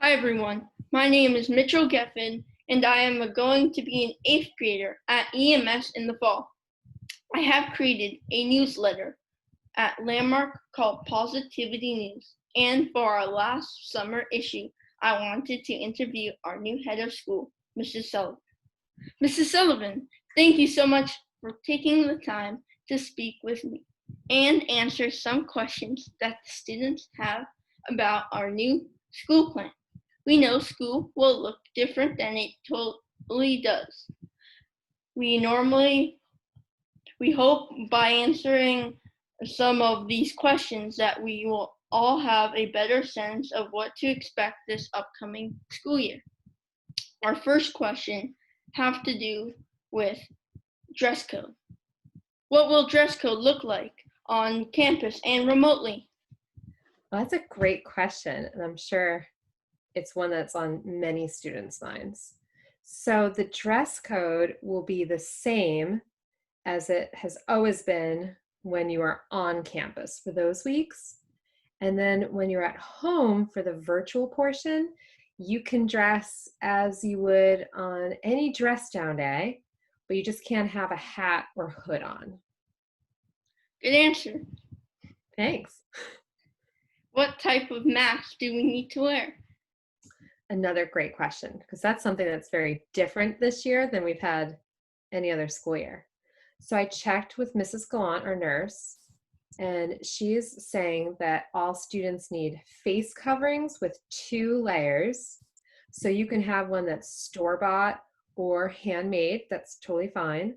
Hi everyone, my name is Mitchell Geffin and I am going to be an 8th grader at EMS in the fall. I have created a newsletter at Landmark called Positivity News, and for our last summer issue, I wanted to interview our new head of school, Mrs. Sullivan. Mrs. Sullivan, thank you so much for taking the time to speak with me and answer some questions that the students have about our new school plan. We know school will look different than it totally does. We hope by answering some of these questions that we will all have a better sense of what to expect this upcoming school year. Our first question have to do with dress code. What will dress code look like on campus and remotely? Well, that's a great question, and I'm sure it's one that's on many students' minds. So the dress code will be the same as it has always been when you are on campus for those weeks. And then when you're at home for the virtual portion, you can dress as you would on any dress down day, but you just can't have a hat or hood on. Good answer. Thanks. What type of mask do we need to wear? Another great question, because that's something that's very different this year than we've had any other school year. So I checked with Mrs. Gallant, our nurse, and she is saying that all students need face coverings with 2 layers. So you can have one that's store-bought or handmade, that's totally fine.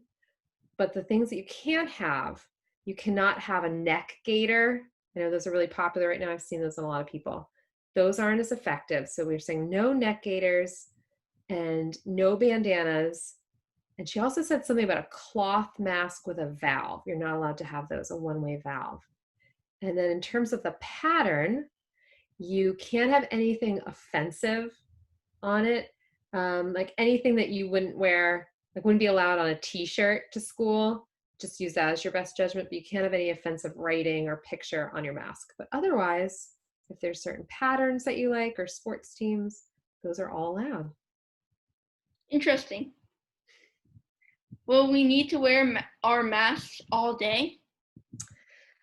But the things that you can't have, you cannot have a neck gaiter. I know those are really popular right now. I've seen those on a lot of people. Those aren't as effective. So we're saying no neck gaiters and no bandanas. And she also said something about a cloth mask with a valve. You're not allowed to have those, a one-way valve. And then in terms of the pattern, you can't have anything offensive on it. Like anything that you wouldn't wear, like wouldn't be allowed on a t-shirt to school. Just use that as your best judgment, but you can't have any offensive writing or picture on your mask. But otherwise, if there's certain patterns that you like or sports teams, those are all allowed. Interesting. Will we need to wear our masks all day?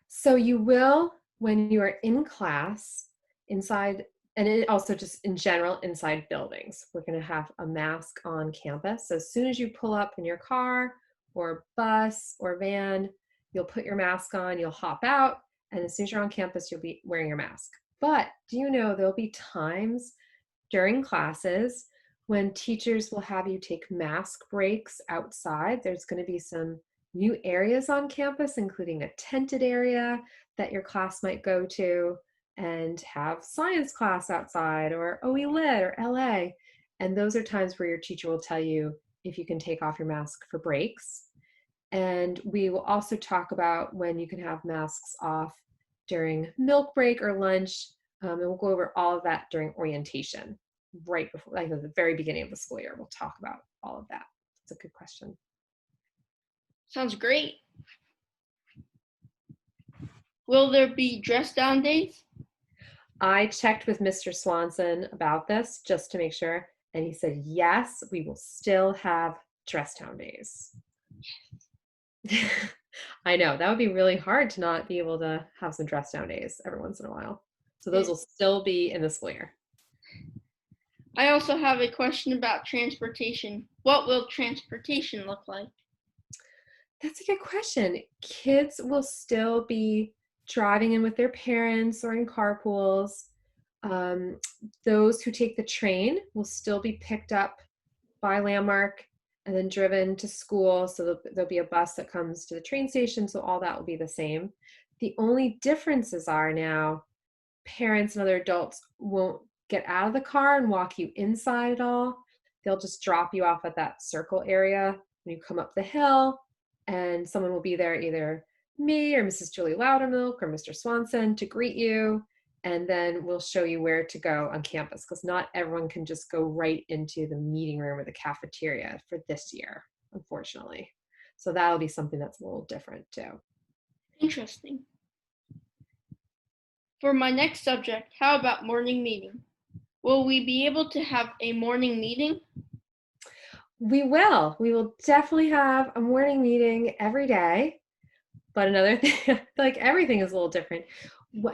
So you will when you are in class, inside, and also just in general inside buildings. We're going to have a mask on campus. So as soon as you pull up in your car or bus or van, you'll put your mask on, you'll hop out, and as soon as you're on campus, you'll be wearing your mask. But do you know there'll be times during classes when teachers will have you take mask breaks outside. There's going to be some new areas on campus, including a tented area that your class might go to, and have science class outside or OE Lit or LA. And those are times where your teacher will tell you if you can take off your mask for breaks. And we will also talk about when you can have masks off during milk break or lunch. And we'll go over all of that during orientation, right before, like at the very beginning of the school year. We'll talk about all of that. It's a good question. Sounds great. Will there be dress down days? I checked with Mr. Swanson about this just to make sure, and he said, yes, we will still have dress down days. I know, that would be really hard to not be able to have some dress down days every once in a while. So those will still be in the school year. I also have a question about transportation. What will transportation look like? That's a good question. Kids will still be driving in with their parents or in carpools. Those who take the train will still be picked up by Landmark and then driven to school. So there'll be a bus that comes to the train station. So all that will be the same. The only differences are now parents and other adults won't get out of the car and walk you inside at all. They'll just drop you off at that circle area when you come up the hill, and someone will be there, either me or Mrs. Julie Loudermilk or Mr. Swanson, to greet you, and then we'll show you where to go on campus, because not everyone can just go right into the meeting room or the cafeteria for this year, unfortunately. So that'll be something that's a little different too. Interesting. For my next subject, how about morning meeting? Will we be able to have a morning meeting? We will. We will definitely have a morning meeting every day. But another thing, like everything is a little different.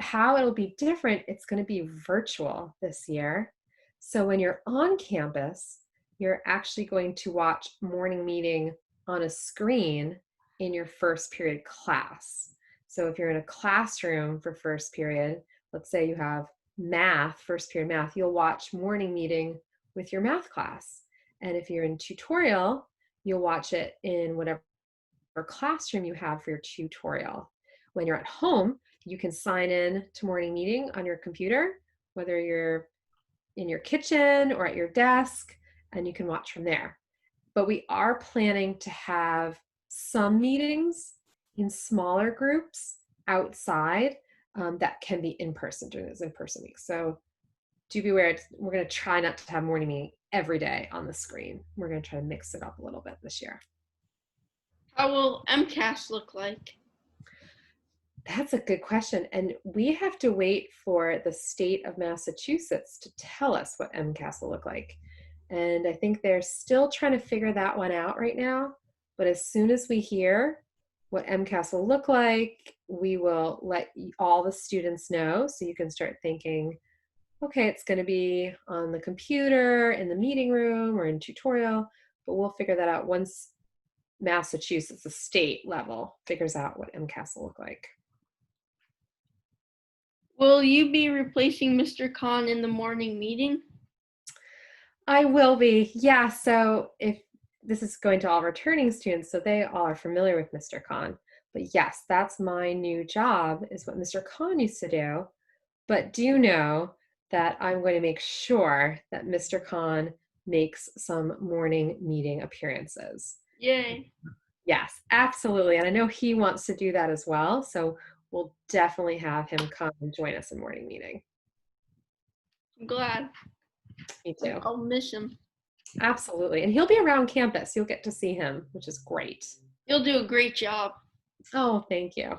How it'll be different, it's going to be virtual this year. So when you're on campus, you're actually going to watch morning meeting on a screen in your first period class. So if you're in a classroom for first period, let's say you have math, first period math, you'll watch morning meeting with your math class. And if you're in tutorial, you'll watch it in whatever classroom you have for your tutorial. When you're at home, you can sign in to morning meeting on your computer, whether you're in your kitchen or at your desk, and you can watch from there. But we are planning to have some meetings in smaller groups outside that can be in person during those in-person weeks. So do be aware, we're going to try not to have morning meeting every day on the screen. We're going to try to mix it up a little bit this year. How will MCAS look like? That's a good question. And we have to wait for the state of Massachusetts to tell us what MCAS will look like. And I think they're still trying to figure that one out right now. But as soon as we hear what MCAS will look like, we will let all the students know, so you can start thinking, okay, it's going to be on the computer, in the meeting room, or in tutorial. But we'll figure that out once Massachusetts, the state level, figures out what MCAS will look like. Will you be replacing Mr. Khan in the morning meeting? I will be, yeah. So if this is going to all returning students, so they all are familiar with Mr. Khan. But yes, that's my new job, is what Mr. Khan used to do. But do you know that I'm going to make sure that Mr. Khan makes some morning meeting appearances? Yay. Yes, absolutely. And I know he wants to do that as well. So we'll definitely have him come and join us in morning meeting. I'm glad. Me too. I'll miss him. Absolutely. And he'll be around campus. You'll get to see him, which is great. You'll do a great job. Oh, thank you.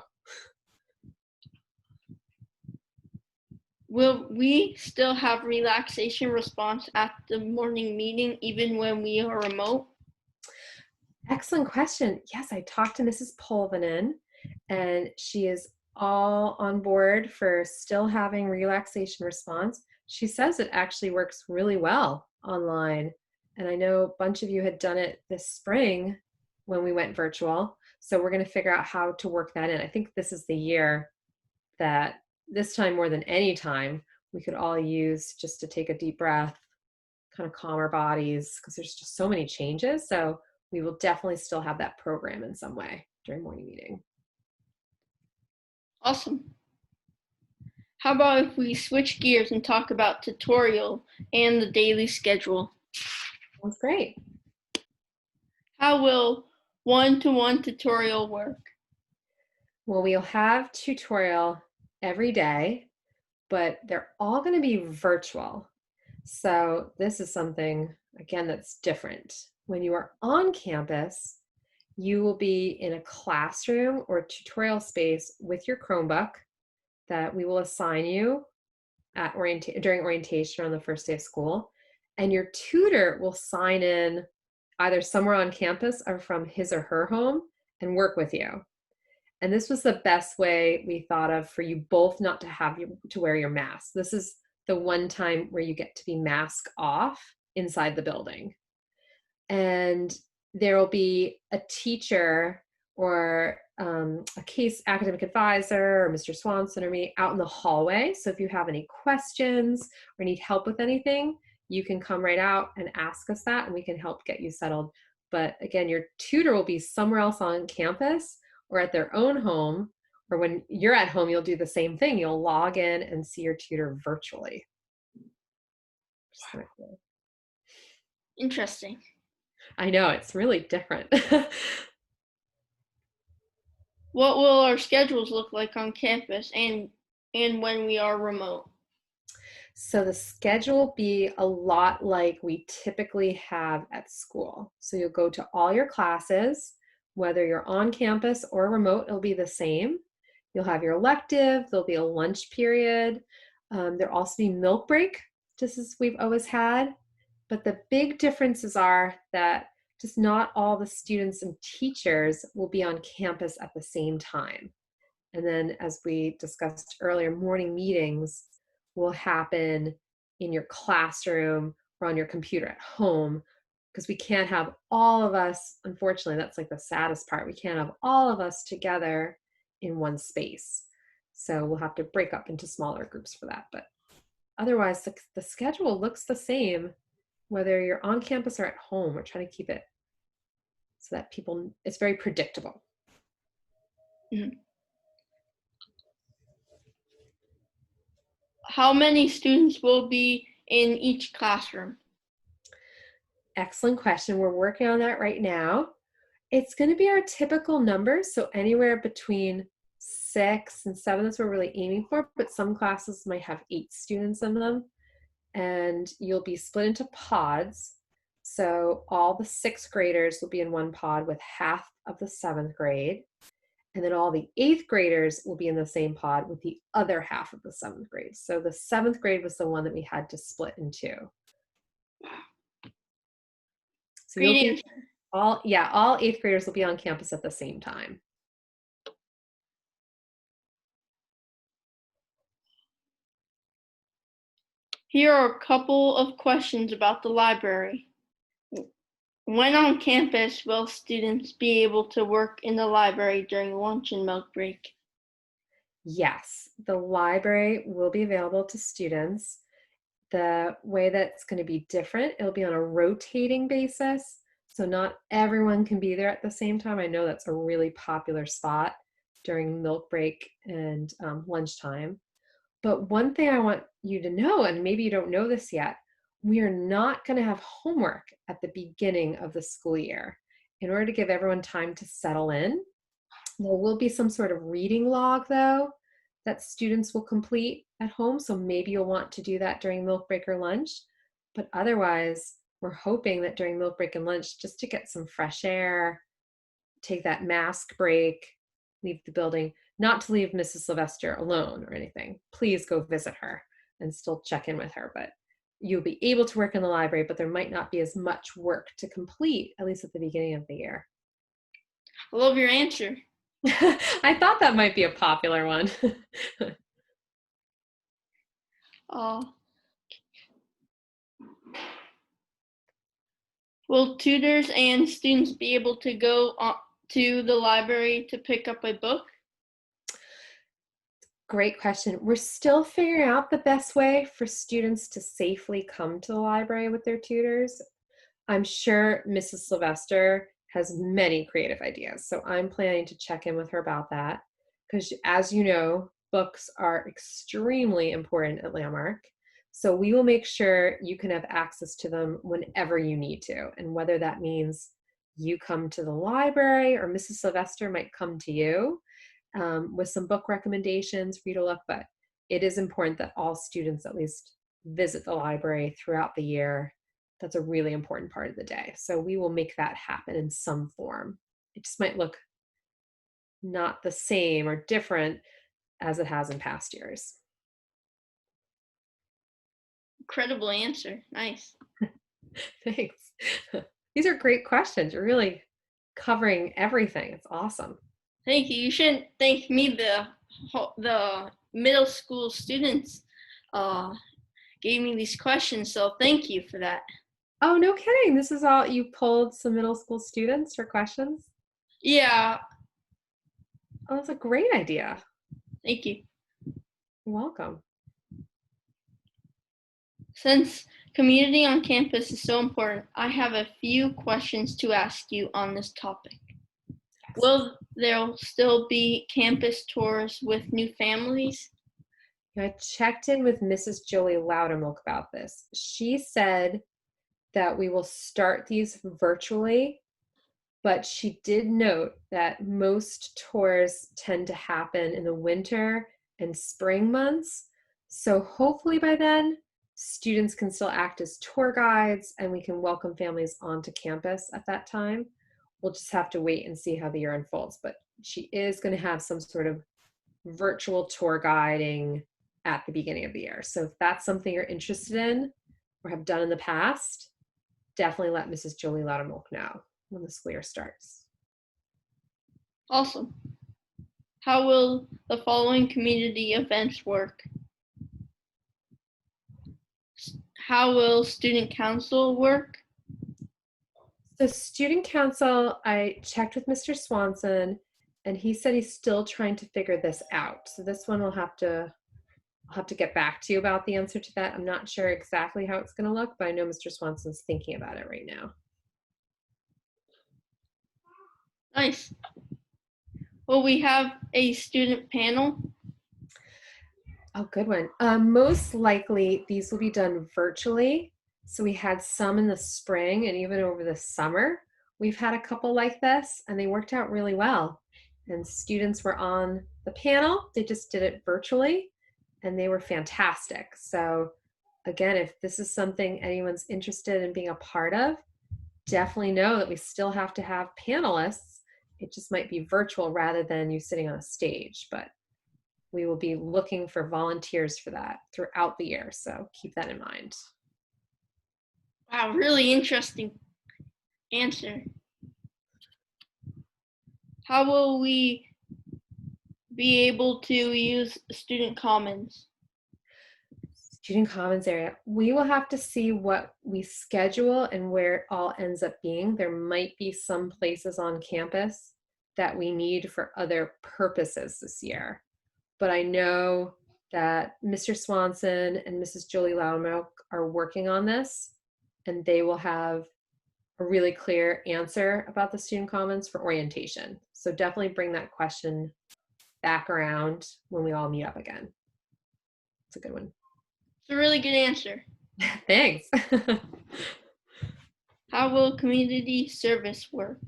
Will we still have relaxation response at the morning meeting even when we are remote? Excellent question. Yes, I talked to Mrs. Polvanen, and she is all on board for still having relaxation response. She says it actually works really well online. And I know a bunch of you had done it this spring when we went virtual. So we're going to figure out how to work that in. I think this is the year that this time more than any time we could all use just to take a deep breath, kind of calm our bodies, because there's just so many changes. So we will definitely still have that program in some way during morning meeting. Awesome. How about if we switch gears and talk about tutorial and the daily schedule? Sounds great. How will one-to-one tutorial work? Well, we'll have tutorial every day, but they're all going to be virtual. So this is something, again, that's different. When you are on campus, you will be in a classroom or tutorial space with your Chromebook that we will assign you at during orientation on the first day of school. And your tutor will sign in either somewhere on campus or from his or her home and work with you. And this was the best way we thought of for you both not to have to wear your mask. This is the one time where you get to be mask off inside the building. And there will be a teacher or a case academic advisor or Mr. Swanson or me out in the hallway. So if you have any questions or need help with anything, you can come right out and ask us that, and we can help get you settled. But again, your tutor will be somewhere else on campus or at their own home, or when you're at home, you'll do the same thing. You'll log in and see your tutor virtually. Wow. Cool. Interesting. I know, it's really different. What will our schedules look like on campus and when we are remote? So the schedule will be a lot like we typically have at school. So you'll go to all your classes, whether you're on campus or remote, it'll be the same. You'll have your elective, there'll be a lunch period. There'll also be milk break just as we've always had. But the big differences are that just not all the students and teachers will be on campus at the same time. And then, as we discussed earlier, morning meetings will happen in your classroom or on your computer at home, because we can't have all of us, unfortunately, that's like the saddest part. We can't have all of us together in one space. So we'll have to break up into smaller groups for that. But otherwise, the schedule looks the same, whether you're on campus or at home. We're trying to keep it so that it's very predictable. Mhm. How many students will be in each classroom? Excellent question. We're working on that right now. It's going to be our typical numbers, so anywhere between 6 and 7 is what we're really aiming for, but some classes might have 8 students in them, and you'll be split into pods. So all the 6th graders will be in one pod with half of the 7th grade, and then all the 8th graders will be in the same pod with the other half of the 7th grade. So the 7th grade was the one that we had to split in two. So you'll Great be answer. all 8th graders will be on campus at the same time. Here are a couple of questions about the library. When on campus will students be able to work in the library during lunch and milk break? Yes, the library will be available to students. The way that's going to be different, it'll be on a rotating basis. So not everyone can be there at the same time. I know that's a really popular spot during milk break and lunchtime. But one thing I want you to know, and maybe you don't know this yet, we are not going to have homework at the beginning of the school year. In order to give everyone time to settle in, there will be some sort of reading log, though, that students will complete at home. So maybe you'll want to do that during milk break or lunch. But otherwise, we're hoping that during milk break and lunch, just to get some fresh air, take that mask break, leave the building, not to leave Mrs. Sylvester alone or anything. Please go visit her and still check in with her. But you'll be able to work in the library, but there might not be as much work to complete, at least at the beginning of the year. I love your answer. I thought that might be a popular one. Uh, will tutors and students be able to go to the library to pick up a book? Great question. We're still figuring out the best way for students to safely come to the library with their tutors. I'm sure Mrs. Sylvester has many creative ideas, so I'm planning to check in with her about that, because as you know, books are extremely important at Landmark. So we will make sure you can have access to them whenever you need to, and whether that means you come to the library or Mrs. Sylvester might come to you with some book recommendations for you to look. But it is important that all students at least visit the library throughout the year. That's a really important part of the day. So we will make that happen in some form. It just might look not the same or different as it has in past years. Incredible answer. Nice. Thanks. These are great questions. You're really covering everything. It's awesome. Thank you. You shouldn't thank me. The middle school students gave me these questions, so thank you for that. Oh, no kidding. This is all you pulled some middle school students for questions? Yeah. Oh, that's a great idea. Thank you. You're welcome. Since community on campus is so important, I have a few questions to ask you on this topic. Will there still be campus tours with new families? I checked in with Mrs. Jolie Loudermilk about this. She said that we will start these virtually, but she did note that most tours tend to happen in the winter and spring months. So hopefully by then, students can still act as tour guides and we can welcome families onto campus at that time. We'll just have to wait and see how the year unfolds. But she is going to have some sort of virtual tour guiding at the beginning of the year. So if that's something you're interested in or have done in the past, definitely let Mrs. Jolie Loudermilk know when the school year starts. Awesome. How will the following community events work? How will student council work? So student council, I checked with Mr. Swanson and he said he's still trying to figure this out. So this one I'll have to get back to you about the answer to that. I'm not sure exactly how it's going to look, but I know Mr. Swanson's thinking about it right now. Nice. Will we have a student panel? Oh, good one. Most likely these will be done virtually. So we had some in the spring and even over the summer. We've had a couple like this and they worked out really well. And students were on the panel. They just did it virtually and they were fantastic. So again, if this is something anyone's interested in being a part of, definitely know that we still have to have panelists. It just might be virtual rather than you sitting on a stage, but we will be looking for volunteers for that throughout the year. So keep that in mind. Wow, really interesting answer. How will we be able to use student commons? Student commons area. We will have to see what we schedule and where it all ends up being. There might be some places on campus that we need for other purposes this year. But I know that Mr. Swanson and Mrs. Jolie Loudermilk are working on this, and they will have a really clear answer about the student commons for orientation. So definitely bring that question back around when we all meet up again. It's a good one. It's a really good answer. Thanks. How will community service work?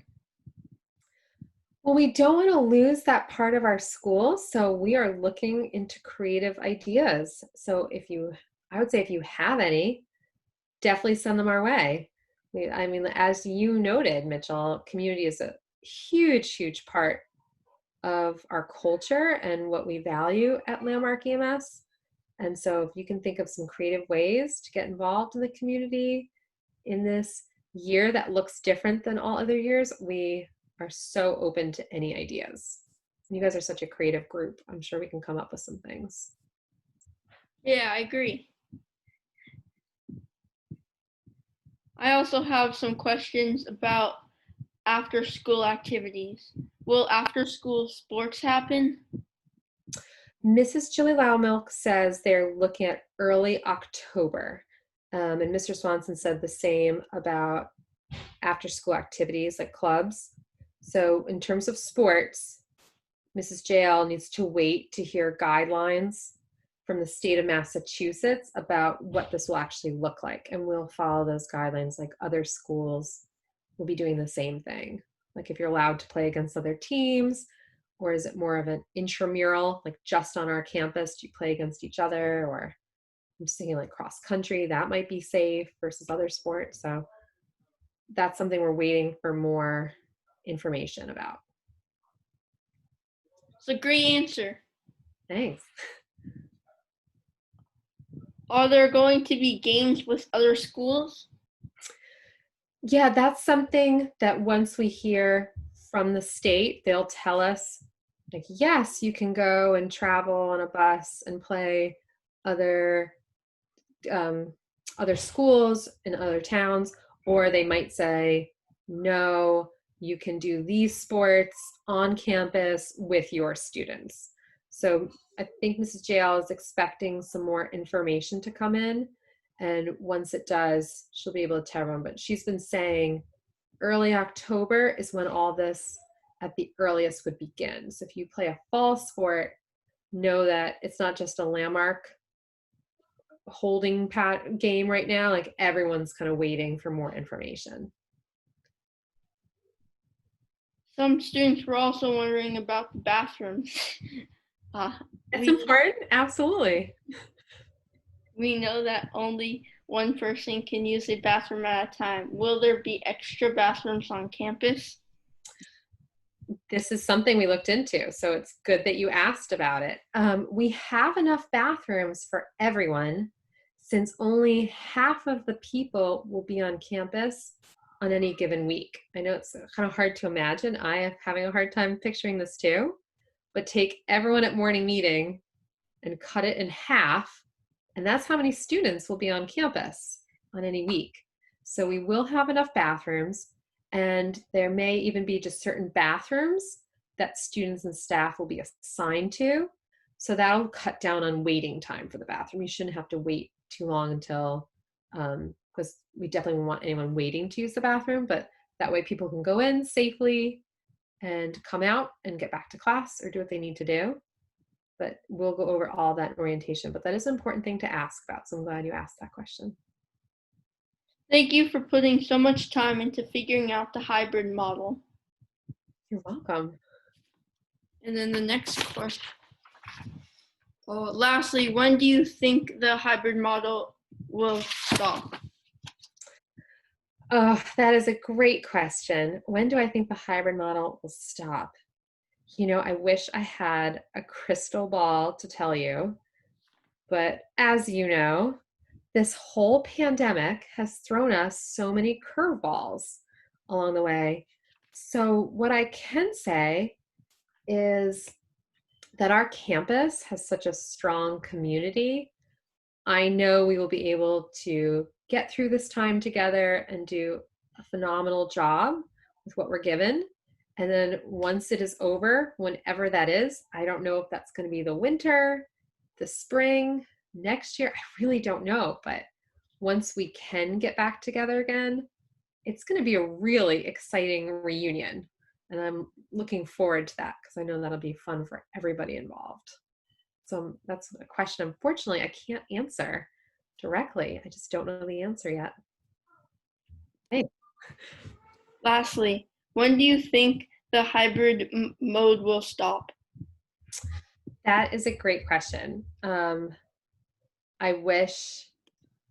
Well, we don't want to lose that part of our school, so we are looking into creative ideas. So I would say if you have any, definitely send them our way. I mean, as you noted, Mitchell, community is a huge, huge part of our culture and what we value at Landmark EMS. And so if you can think of some creative ways to get involved in the community in this year that looks different than all other years, we are so open to any ideas. You guys are such a creative group. I'm sure we can come up with some things. Yeah, I agree. I also have some questions about after school activities. Will after school sports happen? Mrs. Julie Loudermilk says they're looking at early October. And Mr. Swanson said the same about after school activities like clubs. So in terms of sports, Mrs. JL needs to wait to hear guidelines from the state of Massachusetts about what this will actually look like. And we'll follow those guidelines like other schools will be doing the same thing. Like if you're allowed to play against other teams, or is it more of an intramural, like just on our campus, do you play against each other? Or I'm just thinking like cross country, that might be safe versus other sports. So that's something we're waiting for more information about. It's a great answer. Thanks. Are there going to be games with other schools? Yeah, that's something that once we hear from the state, they'll tell us, like, yes, you can go and travel on a bus and play other schools in other towns, or they might say, no, you can do these sports on campus with your students. So I think Mrs. JL is expecting some more information to come in. And once it does, she'll be able to tell everyone. But she's been saying early October is when all this at the earliest would begin. So if you play a fall sport, know that it's not just a Landmark holding game right now. Like everyone's kind of waiting for more information. Some students were also wondering about the bathrooms. It's important, absolutely. We know that only one person can use a bathroom at a time. Will there be extra bathrooms on campus? this is something we looked into, so it's good that you asked about it. We have enough bathrooms for everyone since only half of the people will be on campus on any given week. I know it's kind of hard to imagine. I am having a hard time picturing this too, but take everyone at morning meeting and cut it in half, and that's how many students will be on campus on any week. So we will have enough bathrooms, and there may even be just certain bathrooms that students and staff will be assigned to. So that'll cut down on waiting time for the bathroom. You shouldn't have to wait too long until, because we definitely won't want anyone waiting to use the bathroom, but that way people can go in safely and come out and get back to class or do what they need to do. But we'll go over all that in orientation. But that is an important thing to ask about. So I'm glad you asked that question. Thank you for putting so much time into figuring out the hybrid model. You're welcome. And then the next question. Lastly, when do you think the hybrid model will stop? Oh, that is a great question. When do I think the hybrid model will stop? You know, I wish I had a crystal ball to tell you, but as you know, this whole pandemic has thrown us so many curveballs along the way. So what I can say is that our campus has such a strong community. I know we will be able to get through this time together and do a phenomenal job with what we're given. And then once it is over, whenever that is, I don't know if that's going to be the winter, the spring, next year. I really don't know. But once we can get back together again, it's going to be a really exciting reunion. And I'm looking forward to that because I know that'll be fun for everybody involved. So that's a question, unfortunately, I can't answer directly. I just don't know the answer yet. Hey. Lastly, when do you think the hybrid mode will stop? That is a great question. I wish.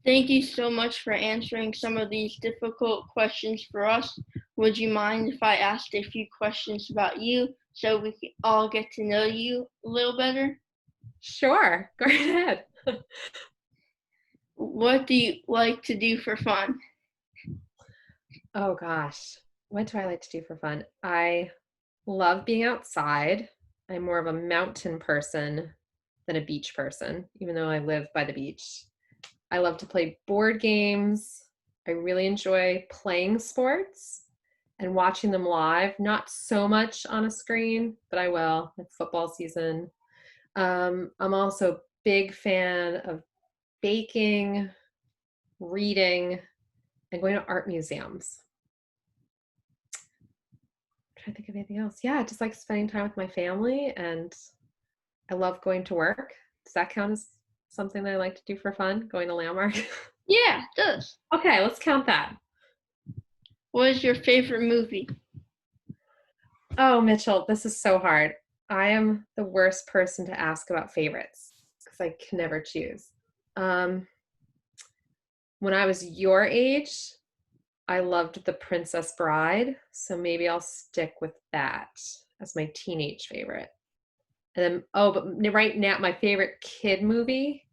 Thank you so much for answering some of these difficult questions for us. Would you mind if I asked a few questions about you so we can all get to know you a little better? Sure, go ahead. What do you like to do for fun? Oh gosh, what do I like to do for fun? I love being outside. I'm more of a mountain person than a beach person, even though I live by the beach. I love to play board games. I really enjoy playing sports and watching them live, not so much on a screen, but I will, like football season. I'm also a big fan of baking, reading, and going to art museums. I'm trying to think of anything else. Yeah, I just like spending time with my family, and I love going to work. Does that count as something that I like to do for fun, going to Landmark? Yeah, it does. Okay, let's count that. What is your favorite movie? Oh, Mitchell, this is so hard. I am the worst person to ask about favorites because I can never choose. When I was your age, I loved The Princess Bride, so maybe I'll stick with that as my teenage favorite. And then, but right now, my favorite kid movie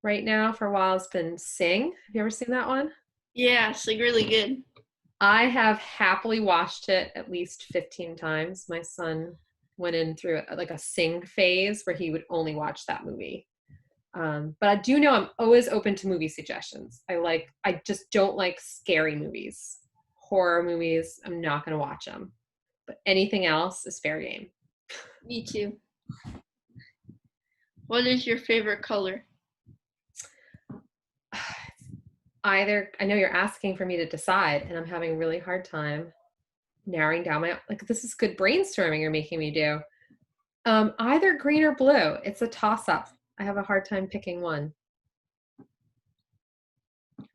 right now for a while has been Sing. Have you ever seen that one? Yeah, it's like really good. I have happily watched it at least 15 times. My son went in through like a Sing phase where he would only watch that movie. But I do know I'm always open to movie suggestions. I just don't like scary movies. Horror movies, I'm not going to watch them. But anything else is fair game. Me too. What is your favorite color? I know you're asking for me to decide, and I'm having a really hard time narrowing down this is good brainstorming you're making me do. Either green or blue. It's a toss-up. I have a hard time picking one.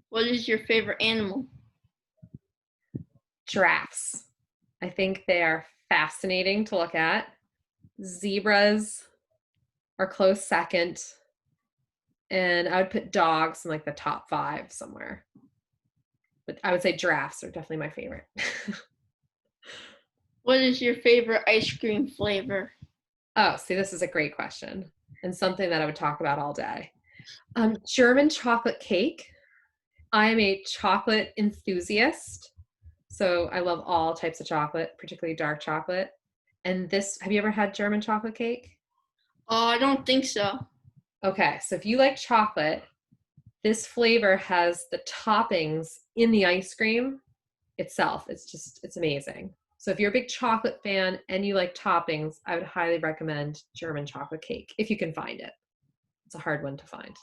What is your favorite animal? Giraffes. I think they are fascinating to look at. Zebras are close second. And I would put dogs in like the top 5 somewhere. But I would say giraffes are definitely my favorite. What is your favorite ice cream flavor? Oh, see, this is a great question and something that I would talk about all day. German chocolate cake. I'm a chocolate enthusiast, so I love all types of chocolate, particularly dark chocolate. And this, have you ever had German chocolate cake? Oh, I don't think so. Okay, so if you like chocolate, this flavor has the toppings in the ice cream itself. It's amazing. So if you're a big chocolate fan and you like toppings, I would highly recommend German chocolate cake if you can find it. It's a hard one to find.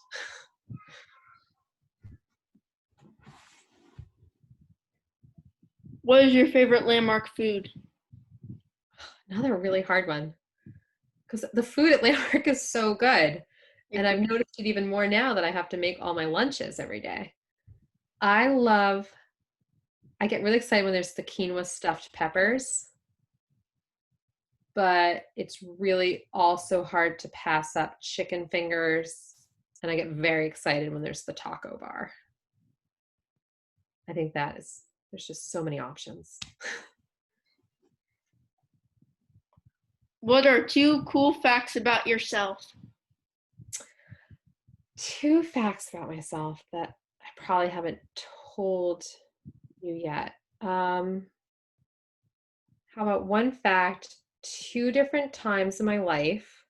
What is your favorite landmark food? Another really hard one because the food at Landmark is so good. And I've noticed it even more now that I have to make all my lunches every day. I love, I get really excited when there's the quinoa stuffed peppers, but it's really also hard to pass up chicken fingers. And I get very excited when there's the taco bar. I think there's just so many options. What are 2 cool facts about yourself? 2 facts about myself that I probably haven't told you yet. How about one fact? 2 different times in my life,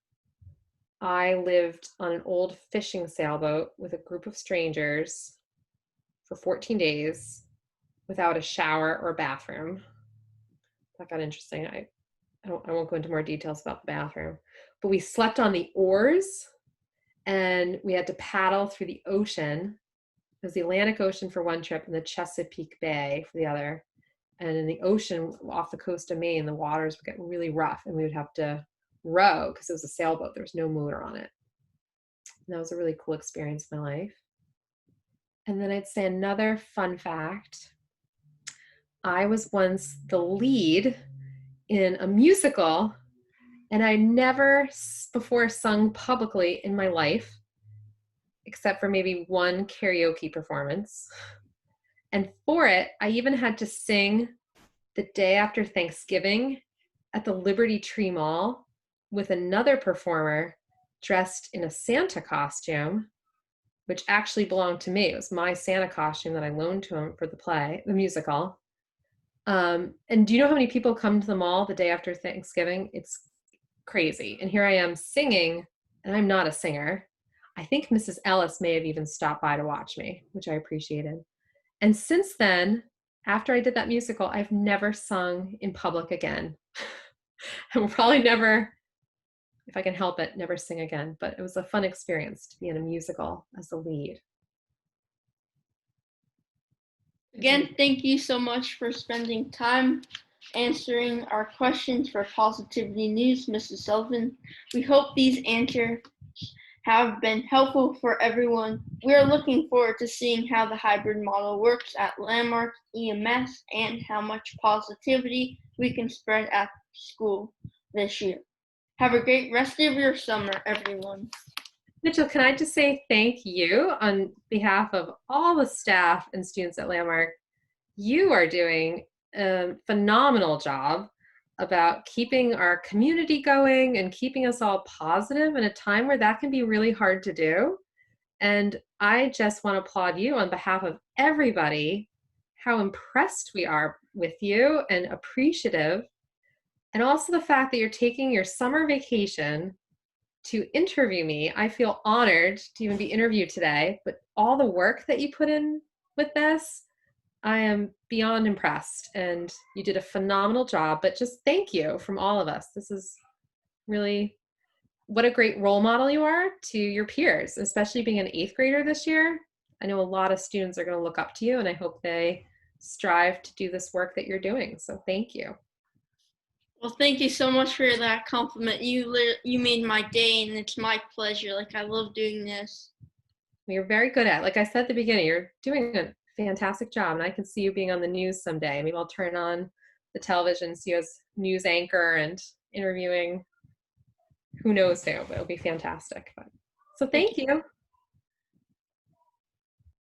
I lived on an old fishing sailboat with a group of strangers for 14 days without a shower or bathroom. That got interesting. I won't go into more details about the bathroom, but we slept on the oars and we had to paddle through the ocean. It was the Atlantic Ocean for one trip and the Chesapeake Bay for the other. And in the ocean off the coast of Maine, the waters would get really rough and we would have to row because it was a sailboat. There was no motor on it. And that was a really cool experience in my life. And then I'd say another fun fact. I was once the lead in a musical and I never before sung publicly in my life, except for maybe one karaoke performance. And for it, I even had to sing the day after Thanksgiving at the Liberty Tree Mall with another performer dressed in a Santa costume, which actually belonged to me. It was my Santa costume that I loaned to him for the play, the musical. And do you know how many people come to the mall the day after Thanksgiving? It's crazy. And here I am singing, and I'm not a singer. I think Mrs. Ellis may have even stopped by to watch me, which I appreciated. And since then, after I did that musical, I've never sung in public again. I will probably never, if I can help it, never sing again. But it was a fun experience to be in a musical as the lead. Again, thank you so much for spending time answering our questions for Positivity News, Mrs. Sullivan. We hope these answers have been helpful for everyone. We are looking forward to seeing how the hybrid model works at Landmark EMS and how much positivity we can spread at school this year. Have a great rest of your summer, everyone. Mitchell, can I just say thank you on behalf of all the staff and students at Landmark. You are doing a phenomenal job about keeping our community going and keeping us all positive in a time where that can be really hard to do. And I just want to applaud you on behalf of everybody, how impressed we are with you and appreciative. And also the fact that you're taking your summer vacation to interview me. I feel honored to even be interviewed today, but all the work that you put in with this, I am beyond impressed, and you did a phenomenal job. But just thank you from all of us. This is really what a great role model you are to your peers, especially being an 8th grader this year. I know a lot of students are going to look up to you, and I hope they strive to do this work that you're doing. So thank you. Well, thank you so much for that compliment. You made my day, and it's my pleasure. Like, I love doing this. You're very good at it. Like I said at the beginning, you're doing a fantastic job, and I can see you being on the news someday. Maybe I'll turn on the television, see you as news anchor and interviewing who knows who, but it'll be fantastic. So thank you.